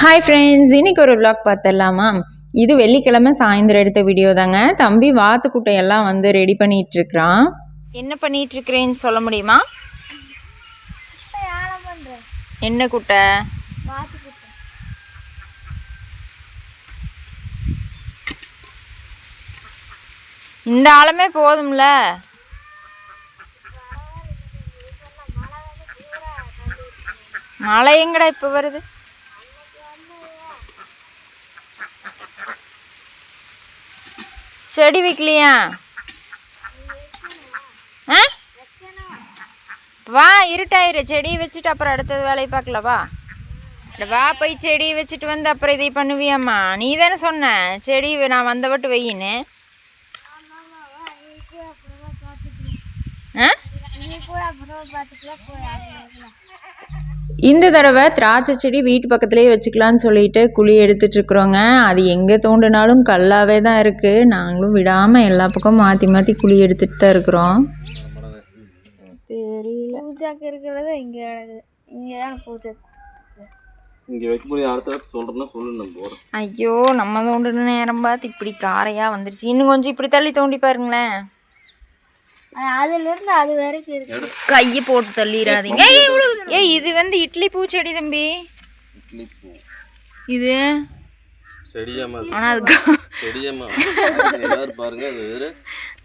Hi friends, இன்றைக்கி ஒரு vlog பார்த்துடலாமா? இது வெள்ளிக்கிழமை சாயந்தரம் எடுத்த வீடியோ தாங்க. தம்பி வாத்துக்குட்டையெல்லாம் வந்து ரெடி பண்ணிகிட்ருக்குறான். என்ன பண்ணிகிட்ருக்கிறேன்னு சொல்ல முடியுமா? என்ன குட்டை? இந்த ஆழமே போதும்ல. மழை எங்கடா இப்போ வருது? செடி வைக்கலையா? ஆ வா, இருட்டாயிரு. செடி வச்சுட்டு அப்புறம் அடுத்தது வேலையை பார்க்கலவா? வா, போய் செடி வச்சுட்டு வந்து அப்புறம் இதை பண்ணுவியாம்மா? நீ தானே சொன்ன செடி நான் வந்தவட்டு வெயின்னு. இந்த தடவை திராட்சை செடி வீட்டு பக்கத்துலேயே வச்சுக்கலான்னு சொல்லிட்டு குழி எடுத்துட்ருக்குறோங்க. அது எங்கே தோண்டினாலும் கல்லாவே தான் இருக்குது. நாங்களும் விடாமல் எல்லா பக்கமும் மாற்றி மாற்றி குழி எடுத்துகிட்டு தான் இருக்கிறோம். தெரியல, பூஜாக்கு இருக்கிறது இங்கே இங்கே தான் பூஜை. இங்கே வைக்கக்கூடிய அடுத்த சொல்கிறேன்னா சொல்லு. நம்ம ஐயோ, நம்ம தோண்டின நேரம் பார்த்து இப்படி காரையாக வந்துருச்சு. இன்னும் கொஞ்சம் இப்படி தள்ளி தோண்டி பாருங்களேன். அதுலேருந்து அது வரைக்கும் இருக்கு. கையை போட்டு தள்ளிடாதீங்க. ஏய், இது வந்து இட்லி பூச்செடி தம்பி. இட்லி பூ இது செடியாமா? ஆனால் அது செடியாமா பாருங்க. அது வேறு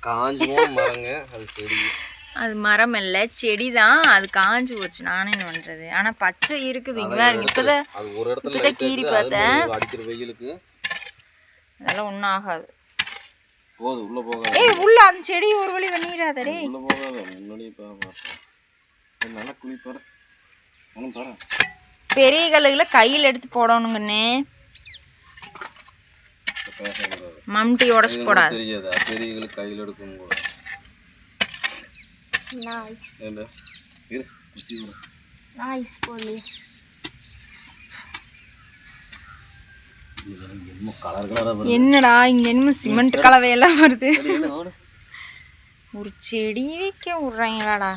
காஞ்சுமோ மரங்க. அது செடி, அது மரம் இல்லை, செடி தான். அது காஞ்சு போச்சு. நானே என்ன பண்ணுறது? ஆனால் பச்சை இருக்குது. இங்கே வேறு இப்போதான் ஒரு இடத்துல கீறி பார்த்தேன். அடிக்கிற வெயிலுக்கு அதெல்லாம் ஒன்றும் ஆகாது. போது உள்ள போகாத. ஏய், உள்ள அந்த செடி ஒரு வழி பண்ணிராதடே. உள்ள போகாத. முன்னாடி பாரு. நல்லா குளி பாரு. ஒண்ணும் பாரு. பெரிய கல்லுகளை கையில் எடுத்து போடணுங்கண்ணே. மம்டி உடச்சு போடாது. தெரியாதா? பெரிய கல்லு கையில் எடுக்கணும் கூட. நைஸ். என்ன இரு குச்சி வர. Nice police. என்னடா இங்க என்னமோ சிமெண்ட் கலவையெல்லாம் வருது. ஒரு செடி வைக்க விடுறாங்களாடா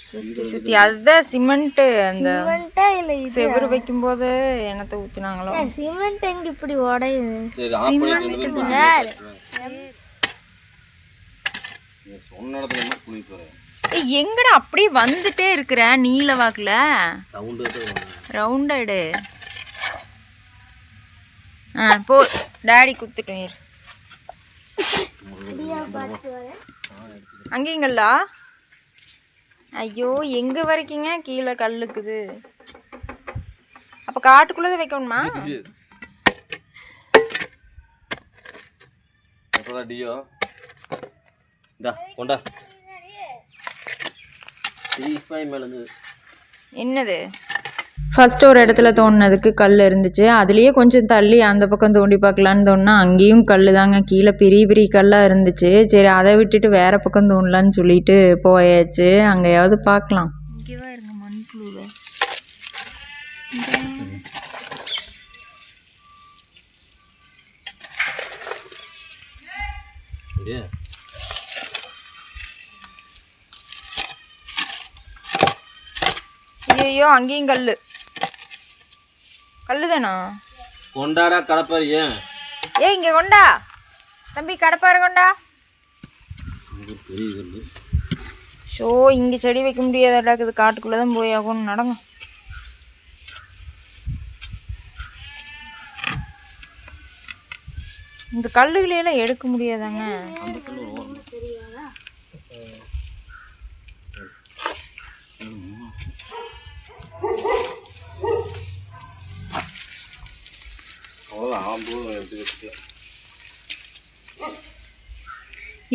சுத்தி சுத்தி. அதுதான் சிமெண்ட். அந்த செவரு வைக்கும் போது என்னத்தை ஊத்துனாங்களோ. சிமெண்ட் எங்க இப்படி உடையுது? எங்கடா அப்படியே வந்துட்டே இருக்கிற நீல வாக்குல? ரவுண்டா எடு. போ, டாடி குத்துட்டேன். அங்கேங்களா? ஐயோ, எங்கே வரைக்குங்க கீழே கல்லுக்குது? அப்போ காட்டுக்குள்ளே வைக்கணுமா? என்னது? ஃபஸ்ட்டு ஒரு இடத்துல தோண்டினதுக்கு கல் இருந்துச்சு. அதுலேயே கொஞ்சம் தள்ளி அந்த பக்கம் தோண்டி பார்க்கலான்னு தோணுனா அங்கேயும் கல் தாங்க. கீழே பெரிய பெரிய கல்லாக இருந்துச்சு. சரி, அதை விட்டுட்டு வேறு பக்கம் தோண்டலான்னு சொல்லிட்டு போயாச்சு. அங்கேயாவது பார்க்கலாம். இங்கேவா இருங்க மண்புழுவை. ஐயோ, அங்கேயும் கல். கல்லுதானா? கொண்டாடா கடப்பாரு. ஏன் இங்க கொண்டா தம்பி, கடப்பாரு கொண்டா. ஷோ, இங்க செடி வைக்க முடியாதாடாக்குது. காட்டுக்குள்ளதான் போய் ஆகணும். நடங்க. இந்த கல்லுகளையெல்லாம் எடுக்க முடியாதாங்க.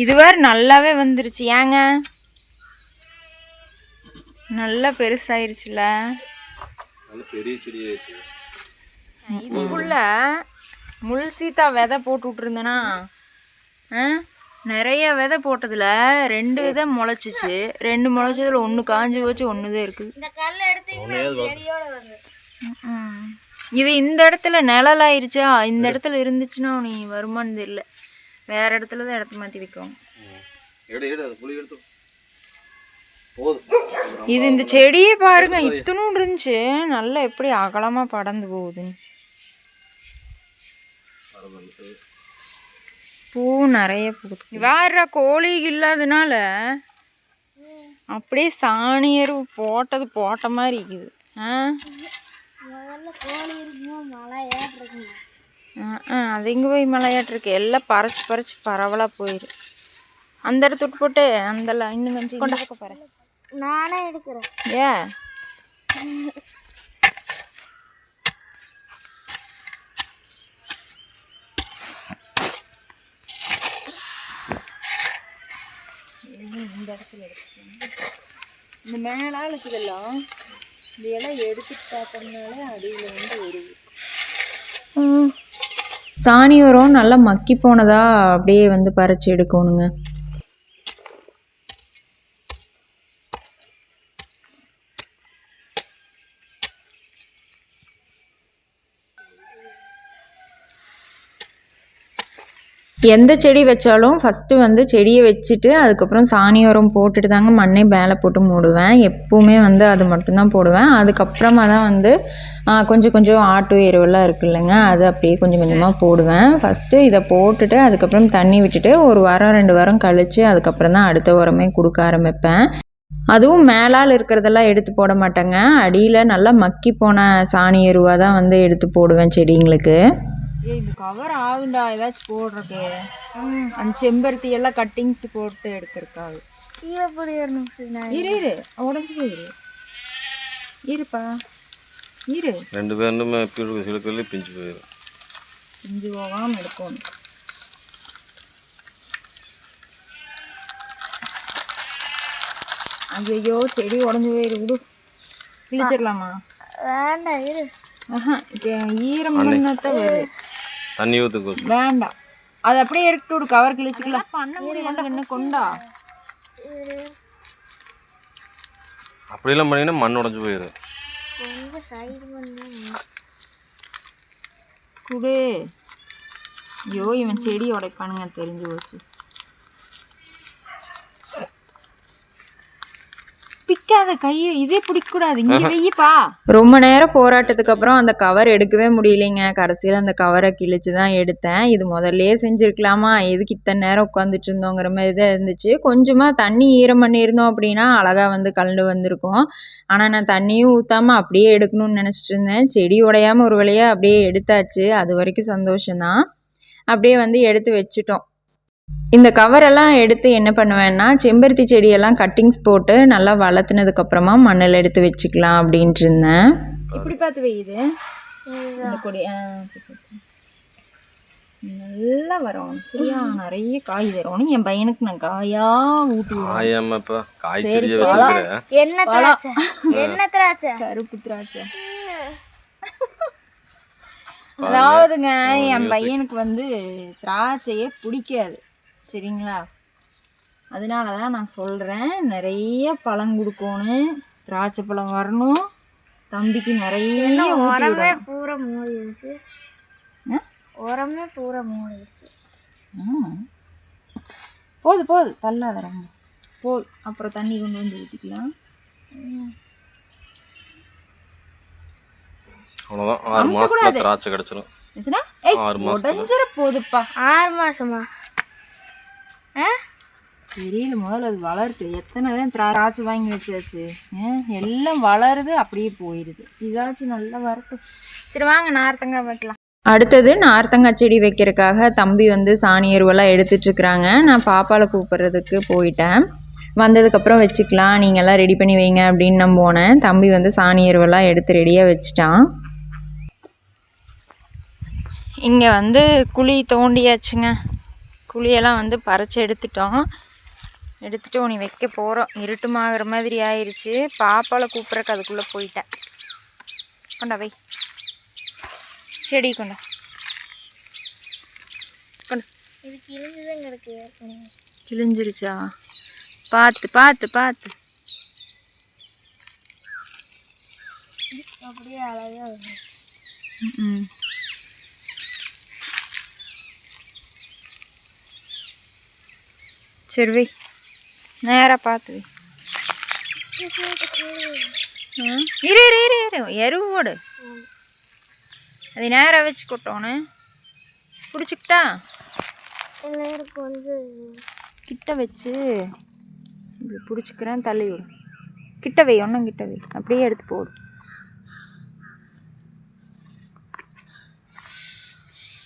இது வேறு நல்லாவே வந்துருச்சு. ஏங்க, நல்லா பெருசாயிருச்சுல. இதுக்குள்ள முள் சீத்தா விதை போட்டு விட்டுருந்தேனா, நிறைய விதை போட்டதில் 2 விதை முளைச்சிச்சு. 2 முளைச்சதில் 1 காஞ்சி போச்சு, 1 தான் இருக்குது. இது இந்த இடத்துல நிழலாயிருச்சா? இந்த இடத்துல இருந்துச்சுன்னா நீ வருமானு தெரியல. வேறு இடத்துல தான் இடத்த மாற்றி வைக்கணும். இது இந்த செடியே பாருங்க இத்தனும் இருந்துச்சு, நல்லா எப்படி அகலமா படர்ந்து போகுதுன்னு. பூ நிறைய பூக்குது. வேற கோழி இல்லாதனால அப்படியே சாணியர் போட்டது போட்ட மாதிரி இருக்குது. அது எங்கே போய் மலையாட்டிருக்கு, எல்லாம் பறிச்சு பறிச்சு பரவலாக போயிரு. அந்த இடத்த விட்டு போட்டு அந்த இன்னும் கொஞ்சம் கொண்டாக்க பாரு. நானே எடுக்கிறேன். ஏன் இந்த இடத்துல எடுத்துக்கோங்க. இந்த மேலால் இருக்குதெல்லாம் இந்த இடம் எடுத்துட்டு பார்த்தோம்னாலே அடியில் வந்து ஒரு சாணி உரம் நல்லா மக்கி போனதா அப்படியே வந்து பறிச்சு எடுக்கணுங்க. எந்த செடி வச்சாலும் ஃபஸ்ட்டு வந்து செடியை வச்சுட்டு அதுக்கப்புறம் சாணி உரம் போட்டுட்டு தாங்க மண்ணே மேலே போட்டு மூடுவேன். எப்பவுமே வந்து அது மட்டும்தான் போடுவேன். அதுக்கப்புறமா தான் வந்து கொஞ்சம் கொஞ்சம் ஆட்டு எருவெல்லாம் இருக்குது இல்லைங்க, அது அப்படியே கொஞ்சம் கொஞ்சமாக போடுவேன். ஃபஸ்ட்டு இதை போட்டுட்டு அதுக்கப்புறம் தண்ணி விட்டுட்டு ஒரு வாரம் 2 வாரம் கழித்து அதுக்கப்புறம் தான் அடுத்த உரமே கொடுக்க ஆரம்பிப்பேன். அதுவும் மேலால் இருக்கிறதெல்லாம் எடுத்து போட மாட்டேங்க, அடியில் நல்லா மக்கி போன சாணி எருவாக தான் வந்து எடுத்து போடுவேன் செடிங்களுக்கு. இந்த கவர் ஆகுண்டா ஏதாச்சும் போடுறக்கு, அந்த செம்பருத்தி எல்லாம் கட்டிங்ஸ் போட்டு எடுக்கிறக்காக. இரு இரு உடஞ்சி போயிரு, இருப்பா இரு. 2 பேருமே சிலக்கல்ல பிஞ்சு போயிடும், பிஞ்சு போகாமல் எடுக்கணும். ஐயோ செடி உடஞ்சி போயிரு, விடு. கிழிச்சிடலாமா? வேண்டாம் இரு. ஈரம் பண்ணத்தான் வருது, தண்ணி ஊற்றுக்கு வேண்டாம். அது அப்படியே இருக்கட்டும், ஒரு கவர் கிழிச்சிக்கலாம். பண்ண முடியாது என்ன கொண்டா, அப்படியெல்லாம் பண்ணினா மண் உடஞ்சி போயிடும். குடு. ஐயோ இவன் செடி உடைப்பானுங்க தெரிஞ்சு போச்சு. பிக்காத கையை இதே பிடிக்கக்கூடாது, இங்கே வெய்யப்பா. ரொம்ப நேரம் போராட்டத்துக்கு அப்புறம் அந்த கவர் எடுக்கவே முடியலைங்க. கடைசியில் அந்த கவரை கிழிச்சு தான் எடுத்தேன். இது முதல்லையே செஞ்சுருக்கலாமா, எதுக்கு இத்தனை நேரம் உட்காந்துட்டு இருந்தோங்கிற மாதிரி தான் இருந்துச்சு. கொஞ்சமாக தண்ணி ஈரம் பண்ணியிருந்தோம் அப்படின்னா அழகாக வந்து கலந்து வந்திருக்கும். ஆனால் நான் தண்ணியும் ஊற்றாமல் அப்படியே எடுக்கணும்னு நினச்சிட்டு இருந்தேன். செடி உடையாமல் ஒரு வழியாக அப்படியே எடுத்தாச்சு, அது வரைக்கும் சந்தோஷம்தான். அப்படியே வந்து எடுத்து வச்சுட்டோம். இந்த கவரெல்லாம் எடுத்து என்ன பண்ணுவேன்னா, செம்பருத்தி செடியெல்லாம் கட்டிங்ஸ் போட்டு நல்லா வளர்த்துனதுக்கப்புறமா மண்ணில் எடுத்து வச்சுக்கலாம் அப்படின்ட்டு இருந்தேன். இப்படி பார்த்து வையுது இந்த கொடி நல்லா வரும் சரியா, நிறைய காய் தரும். என் பையனுக்கு நான் காயா ஊட்டுவேன். என்ன திராட்சை, கருப்பு திராட்சை. அதாவதுங்க என் பையனுக்கு வந்து திராட்சையே பிடிக்காது சரிங்களா, அதனால தான் நான் சொல்கிறேன் நிறைய பழம் கொடுக்கணும், திராட்சை பழம் வரணும். தம்பிக்கு நிறைய உரமே பூரா மூடிடுச்சு, உரமே பூரா மூடிடுச்சு. போது தள்ளாத ரொம்ப போது, அப்புறம் தண்ணி கொண்டு வந்து ஊற்றிக்கலாம். அவ்வளோதான், 6 மாசத்துல திராட்சை கிடைச்சிடும். எத்தனை? 6 மாசம் உடஞ்சிர போகுதுப்பா. 6 மாசமா தெரியல, முதல்ல அது வளர்ட்டு. எத்தனை திராட்சை வாங்கி வச்சாச்சு, எல்லாம் வளருது அப்படியே போயிடுது. இதாச்சும் நல்லா வரட்டும். சரி வாங்க நார்த்தங்காய் வைக்கலாம். அடுத்தது நார்த்தங்காய் செடி வைக்கிறதுக்காக தம்பி வந்து சாணி எருவெல்லாம் எடுத்துட்ருக்குறாங்க. நான் பாப்பாவை கூப்பிட்றதுக்கு போயிட்டேன். வந்ததுக்கப்புறம் வச்சுக்கலாம், நீங்கள்லாம் ரெடி பண்ணி வைங்க அப்படின்னு நான் போனேன். தம்பி வந்து சாணி எருவெல்லாம் எடுத்து ரெடியாக வச்சுட்டான். இங்கே வந்து குழி தோண்டியாச்சுங்க. குழியெல்லாம் வந்து பறிச்சு எடுத்துட்டோம். எடுத்துகிட்டு உனி வைக்க போகிறோம். இருட்டுமாகிற மாதிரி ஆயிடுச்சு. பாப்பாவில் கூப்பிட்றக்கு அதுக்குள்ளே போயிட்டேன். கொண்டா வை, செடி கொண்டா கொண்டா. இது கிழிஞ்சுதான் கிடக்கு, கிழிஞ்சிருச்சா? பார்த்து பார்த்து பார்த்து அப்படியே அழகா. சரி வை, நேராக பார்த்து வை. இரு இரு இரு இரு எருவு போடு. அது நேராக வச்சு கொட்டோன்னு பிடிச்சிக்கிட்டா கிட்ட வச்சு இப்படி பிடிச்சிக்கிறேன். தள்ளி விடு. கிட்ட வை, ஒன்றும் கிட்ட வை. அப்படியே எடுத்து போடு.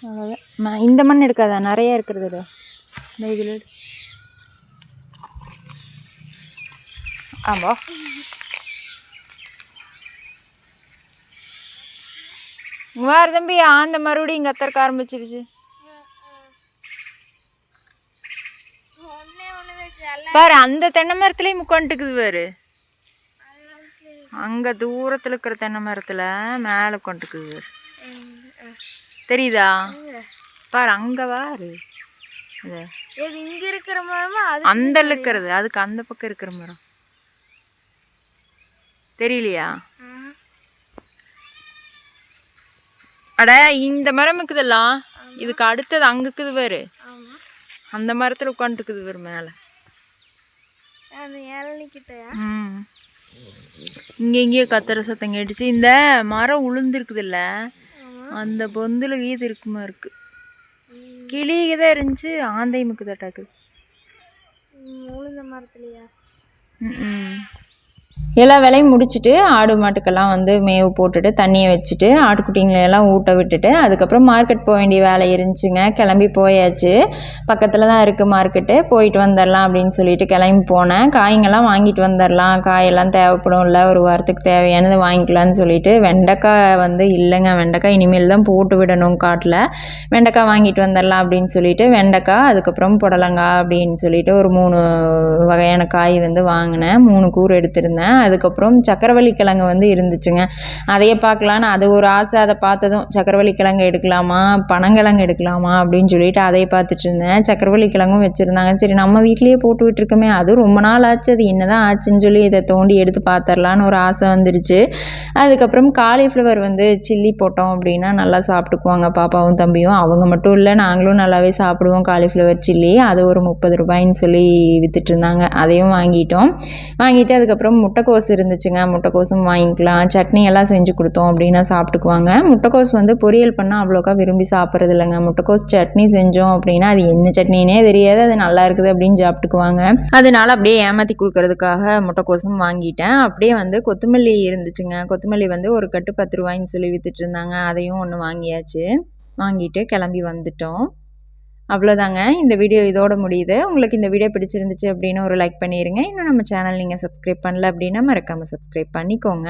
அவ்வளோதான். இந்த மண் எடுக்காதா, நிறையா இருக்கிறது. இந்த இதில் ஆமா. வேறு தம்பி அந்த மறுபடியும் இங்கே கத்தறக்க ஆரம்பிச்சிருச்சு பாரு. அந்த தென்னை மரத்துலேயும் உட்காந்துக்குது பாரு. அங்கே தூரத்தில் இருக்கிற தென்னை மரத்தில் மேலே உட்காந்துக்குது பாரு. தெரியுதா பாரு. அங்கே பாரு. இங்கே இருக்கிற மரமா அந்த இருக்கிறது, அதுக்கு அந்த பக்கம் இருக்கிற மரம் தெரியலையா? அட இந்த மரம் இருக்குதெல்லாம், இதுக்கு அடுத்தது அங்கே இருக்குது பாரு. அந்த மரத்தில் உட்காந்துக்குது பாரு மேலே. இங்கே இங்கேயே கத்துற சத்தம் கேட்டுச்சு. இந்த மரம் உளுந்துருக்குதுல்ல, அந்த பொந்தில் வீது இருக்குமா இருக்கு. கிளிதான் இருந்துச்சு, ஆந்தை முக்குதாட்டாக்கு. உளுந்த மரத்துலையா? எல்லா வேலையும் முடிச்சுட்டு ஆடு மாட்டுக்கெல்லாம் வந்து மேவு போட்டுட்டு தண்ணியை வச்சுட்டு ஆட்டுக்குட்டிங்களெல்லாம் ஊட்ட விட்டுட்டு அதுக்கப்புறம் மார்க்கெட் போக வேண்டிய வேலை இருந்துச்சுங்க. கிளம்பி போயாச்சு. பக்கத்தில் தான் இருக்குது மார்க்கெட்டு. போயிட்டு வந்துடலாம் அப்படின்னு சொல்லிட்டு கிளம்பி போனேன். காய்ங்கெல்லாம் வாங்கிட்டு வந்துடலாம், காயெல்லாம் தேவைப்படும் இல்லை, ஒரு வாரத்துக்கு தேவையானது வாங்கிக்கலான்னு சொல்லிட்டு. வெண்டைக்காய் வந்து இல்லைங்க, வெண்டைக்காய் இனிமேல் தான் போட்டு விடணும் காட்டில். வெண்டைக்காய் வாங்கிட்டு வந்துடலாம் அப்படின்னு சொல்லிட்டு வெண்டைக்காய், அதுக்கப்புறம் புடலங்காய் அப்படின்னு சொல்லிட்டு ஒரு 3 வகையான காய் வந்து வாங்கினேன். 3 கூறு எடுத்திருந்தேன். அதுக்கப்புறம் சக்கரவள்ளி கிழங்கு வந்து இருந்துச்சுங்க, அதையே பார்க்கலான்னு அது ஒரு ஆசை. அதை பார்த்ததும் சக்கரவள்ளி கிழங்கு எடுக்கலாமா பனங்கிழங்கு எடுக்கலாமா அப்படின்னு சொல்லிட்டு அதை பார்த்துட்டு இருந்தேன். சக்கரவள்ளி கிழங்கும் வச்சுருந்தாங்க. சரி நம்ம வீட்லேயே போட்டு விட்டுருக்கோமே, அதுவும் ரொம்ப நாள் ஆச்சு, அது என்னதான் ஆச்சுன்னு சொல்லி இதை தோண்டி எடுத்து பார்த்துடலான்னு ஒரு ஆசை வந்துருச்சு. அதுக்கப்புறம் காலிஃப்ளவர் வந்து சில்லி போட்டோம் அப்படின்னா நல்லா சாப்பிட்டுக்குவாங்க பாப்பாவும் தம்பியும். அவங்க மட்டும் இல்லை, நாங்களும் நல்லாவே சாப்பிடுவோம் காலிஃப்ளவர் சில்லி. அது ஒரு 30 ரூபாய்ன்னு சொல்லி வித்துட்டு இருந்தாங்க. அதையும் வாங்கிட்டோம். வாங்கிட்டு அதுக்கப்புறம் முட்டைக்கோஸ் இருந்துச்சுங்க, முட்டைக்கோஸும் வாங்கிக்கலாம். சட்னி எல்லாம் செஞ்சு கொடுத்தோம் அப்படின்னா சாப்பிட்டுக்குவாங்க. முட்டைக்கோஸ் வந்து பொரியல் பண்ணால் அவ்வளோக்கா விரும்பி சாப்பிட்றது இல்லைங்க. முட்டைக்கோஸ் சட்னி செஞ்சோம் அப்படின்னா அது என்ன சட்னினே தெரியாது, அது நல்லா இருக்குது அப்படின்னு சாப்பிட்டுக்குவாங்க. அதனால அப்படியே ஏமாற்றி கொடுக்கறதுக்காக முட்டைக்கோஸும் வாங்கிட்டேன். அப்படியே வந்து கொத்தமல்லி இருந்துச்சுங்க. கொத்தமல்லி வந்து ஒரு கட்டு 10 ரூபாய்ன்னு சொல்லி வித்துட்டு இருந்தாங்க. அதையும் ஒன்று வாங்கியாச்சு. வாங்கிட்டு கிளம்பி வந்துட்டோம். அவ்வளோதாங்க, இந்த வீடியோ இதோட முடியுது. உங்களுக்கு இந்த வீடியோ பிடிச்சிருந்துச்சு அப்படின்னு ஒரு லைக் பண்ணிடுங்க. இன்னும் நம்ம சேனல் நீங்கள் சப்ஸ்கிரைப் பண்ணல அப்படின்னா மறக்காமல் சப்ஸ்கிரைப் பண்ணிக்கோங்க.